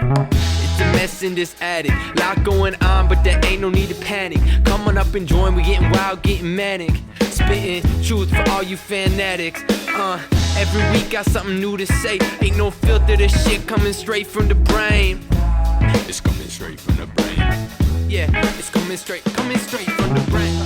It's a mess in this attic, lot going on, but there ain't no need to panic. Come on up and join, we getting wild, getting manic. Spitting truth for all you fanatics. Every week got something new to say. Ain't no filter, this shit coming straight from the brain. It's coming straight from the brain. Yeah, it's coming straight from the brain.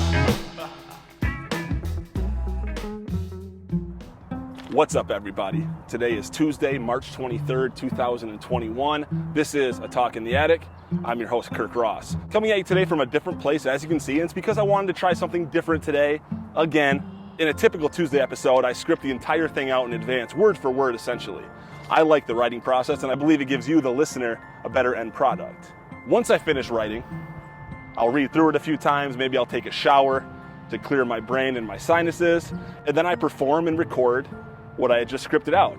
What's up, everybody? Today is Tuesday, March 23rd, 2021. This is A Talk in the Attic. I'm your host, Kirk Ross. Coming at you today from a different place, as you can see, and it's because I wanted to try something different today. Again, in a typical Tuesday episode, I script the entire thing out in advance, word for word, essentially. I like the writing process, and I believe it gives you, the listener, a better end product. Once I finish writing, I'll read through it a few times, maybe I'll take a shower to clear my brain and my sinuses, and then I perform and record what I had just scripted out.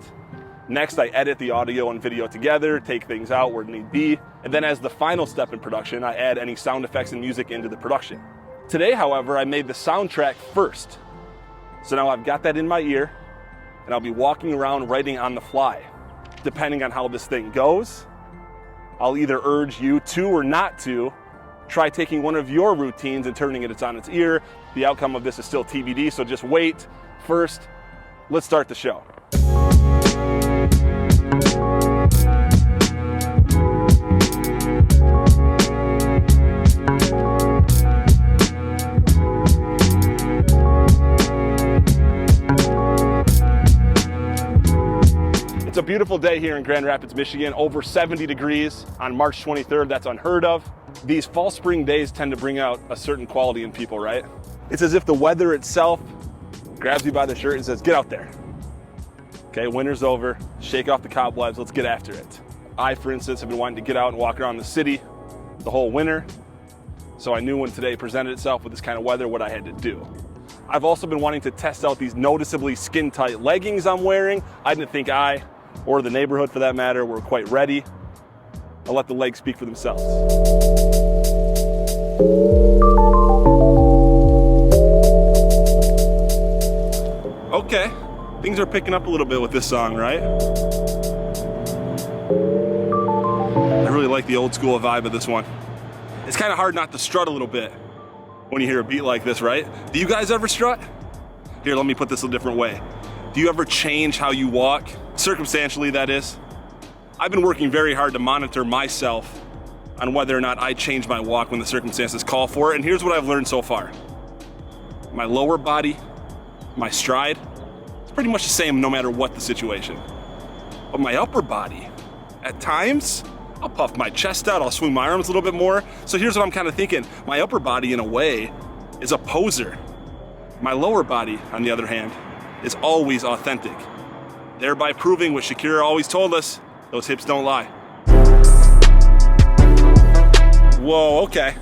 Next, I edit the audio and video together, take things out where need be, and then as the final step in production, I add any sound effects and music into the production. Today, however, I made the soundtrack first. So now I've got that in my ear, and I'll be walking around writing on the fly. Depending on how this thing goes, I'll either urge you to or not to try taking one of your routines and turning it on its ear. The outcome of this is still TBD, so just wait. First, let's start the show. It's a beautiful day here in Grand Rapids, Michigan. Over 70 degrees on March 23rd. That's unheard of. These fall spring days tend to bring out a certain quality in people, right? It's as if the weather itself grabs you by the shirt and says, get out there. Okay, winter's over, shake off the cobwebs, let's get after it. I, for instance, have been wanting to get out and walk around the city the whole winter, so I knew when today presented itself with this kind of weather what I had to do. I've also been wanting to test out these noticeably skin-tight leggings I'm wearing. I didn't think I, or the neighborhood for that matter, were quite ready. I'll let the legs speak for themselves. Okay, things are picking up a little bit with this song, right? I really like the old school vibe of this one. It's kind of hard not to strut a little bit when you hear a beat like this, right? Do you guys ever strut? Here, let me put this a different way. Do you ever change how you walk? Circumstantially, that is. I've been working very hard to monitor myself on whether or not I change my walk when the circumstances call for it, and here's what I've learned so far. My lower body, my stride, it's pretty much the same no matter what the situation. But my upper body, at times, I'll puff my chest out, I'll swing my arms a little bit more. So here's what I'm kind of thinking. My upper body, in a way, is a poser. My lower body, on the other hand, is always authentic, thereby proving what Shakira always told us, those hips don't lie. Whoa, okay.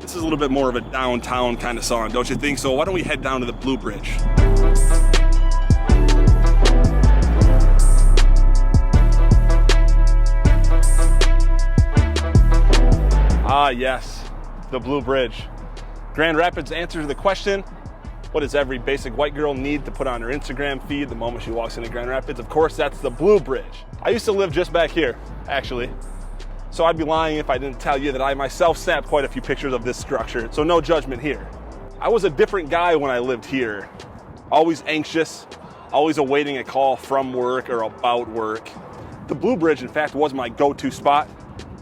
This is a little bit more of a downtown kind of song, don't you think? So why don't we head down to the Blue Bridge? Ah, yes, the Blue Bridge. Grand Rapids' answer to the question, what does every basic white girl need to put on her Instagram feed the moment she walks into Grand Rapids? Of course, that's the Blue Bridge. I used to live just back here, actually. So I'd be lying if I didn't tell you that I myself snapped quite a few pictures of this structure, so no judgment here. I was a different guy when I lived here. Always anxious, always awaiting a call from work or about work. The Blue Bridge, in fact, was my go-to spot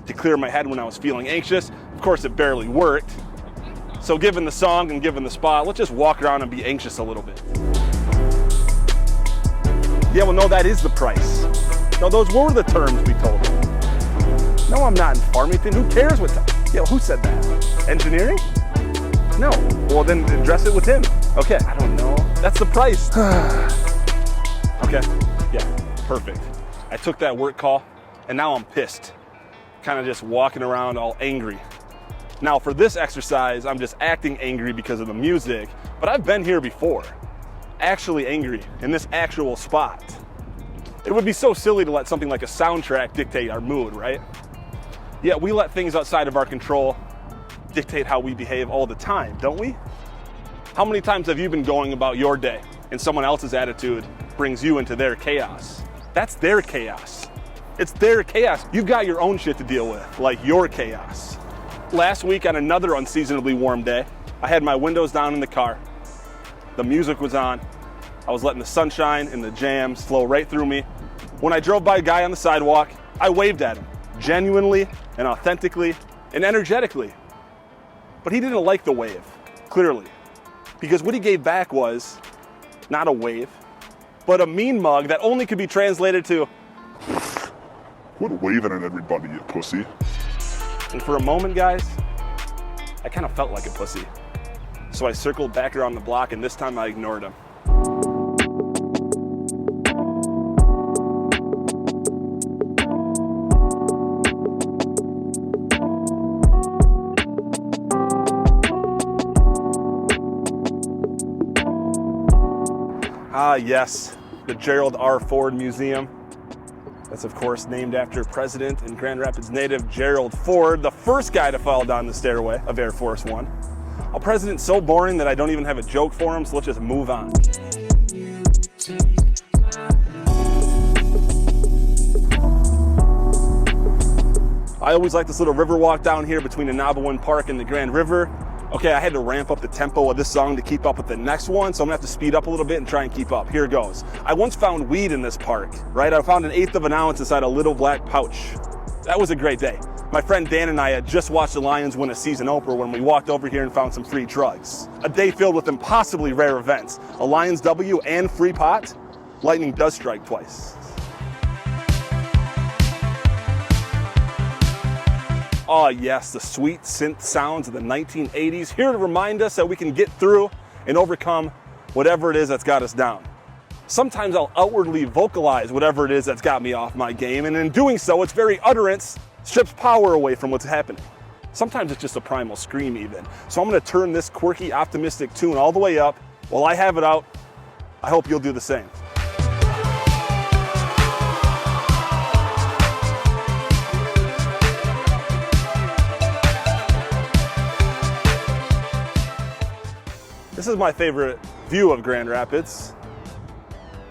to clear my head when I was feeling anxious. Of course, it barely worked. So given the song and given the spot, let's just walk around and be anxious a little bit. Yeah, well, no, that is the price. No, those were the terms we told them. No, I'm not in Farmington. Who cares what time? Yo, who said that? Engineering? No. Well, then address it with him. Okay, I don't know. That's the price. Okay, yeah, perfect. I took that work call, and now I'm pissed. Kind of just walking around all angry. Now for this exercise, I'm just acting angry because of the music, but I've been here before, actually angry in this actual spot. It would be so silly to let something like a soundtrack dictate our mood, right? Yet we let things outside of our control dictate how we behave all the time, don't we? How many times have you been going about your day and someone else's attitude brings you into their chaos? That's their chaos. It's their chaos. You've got your own shit to deal with, like your chaos. Last week on another unseasonably warm day, I had my windows down in the car. The music was on. I was letting the sunshine and the jams flow right through me. When I drove by a guy on the sidewalk, I waved at him, genuinely and authentically and energetically. But he didn't like the wave, clearly, because what he gave back was not a wave, but a mean mug that only could be translated to, "Quit waving at everybody, you pussy." and for a moment, guys, I kind of felt like a pussy. So I circled back around the block, and this time I ignored him. Ah, yes, the Gerald R. Ford Museum. That's, of course, named after President and Grand Rapids native Gerald Ford, the first guy to fall down the stairway of Air Force One. A president so boring that I don't even have a joke for him, so let's just move on. I always like this little river walk down here between Anabawan Park and the Grand River. Okay, I had to ramp up the tempo of this song to keep up with the next one, so I'm gonna have to speed up a little bit and try and keep up. Here it goes. I once found weed in this park, right? I found 1/8 of an ounce inside a little black pouch. That was a great day. My friend Dan and I had just watched the Lions win a season opener when we walked over here and found some free drugs. A day filled with impossibly rare events. A Lions W and free pot. Lightning does strike twice. Oh yes, the sweet synth sounds of the 1980s, here to remind us that we can get through and overcome whatever it is that's got us down. Sometimes I'll outwardly vocalize whatever it is that's got me off my game, and in doing so, its very utterance strips power away from what's happening. Sometimes it's just a primal scream even. So I'm gonna turn this quirky, optimistic tune all the way up. While I have it out, I hope you'll do the same. This is my favorite view of Grand Rapids.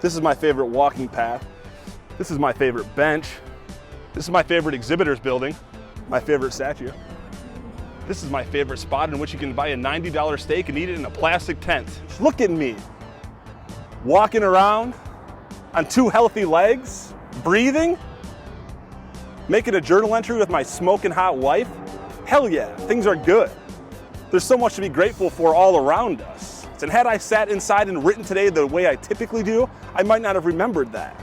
This is my favorite walking path. This is my favorite bench. This is my favorite exhibitors building, my favorite statue. This is my favorite spot in which you can buy a $90 steak and eat it in a plastic tent. Look at me, walking around on 2 healthy legs, breathing, making a journal entry with my smoking hot wife. Hell yeah, things are good. There's so much to be grateful for all around us. And had I sat inside and written today the way I typically do, I might not have remembered that.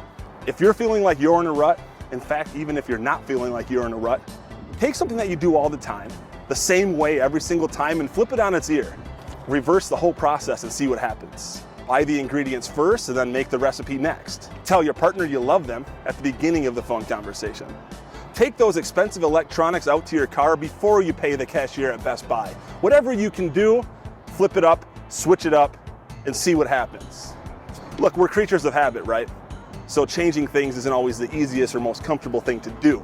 If you're feeling like you're in a rut, in fact, even if you're not feeling like you're in a rut, take something that you do all the time, the same way every single time, and flip it on its ear. Reverse the whole process and see what happens. Buy the ingredients first and then make the recipe next. Tell your partner you love them at the beginning of the phone conversation. Take those expensive electronics out to your car before you pay the cashier at Best Buy. Whatever you can do, flip it up, switch it up, and see what happens. Look, we're creatures of habit, right? So changing things isn't always the easiest or most comfortable thing to do.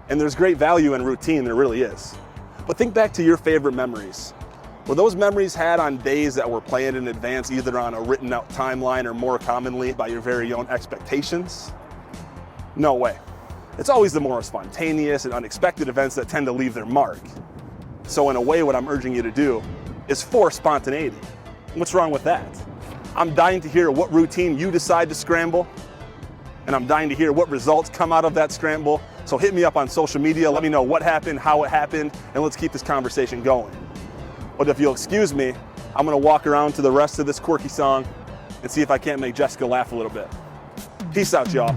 And there's great value in routine, there really is. But think back to your favorite memories. Were those memories had on days that were planned in advance, either on a written out timeline or more commonly by your very own expectations? No way. It's always the more spontaneous and unexpected events that tend to leave their mark. So in a way, what I'm urging you to do is force spontaneity. What's wrong with that? I'm dying to hear what routine you decide to scramble, and I'm dying to hear what results come out of that scramble. So hit me up on social media, let me know what happened, how it happened, and let's keep this conversation going. But if you'll excuse me, I'm gonna walk around to the rest of this quirky song and see if I can't make Jessica laugh a little bit. Peace out, y'all.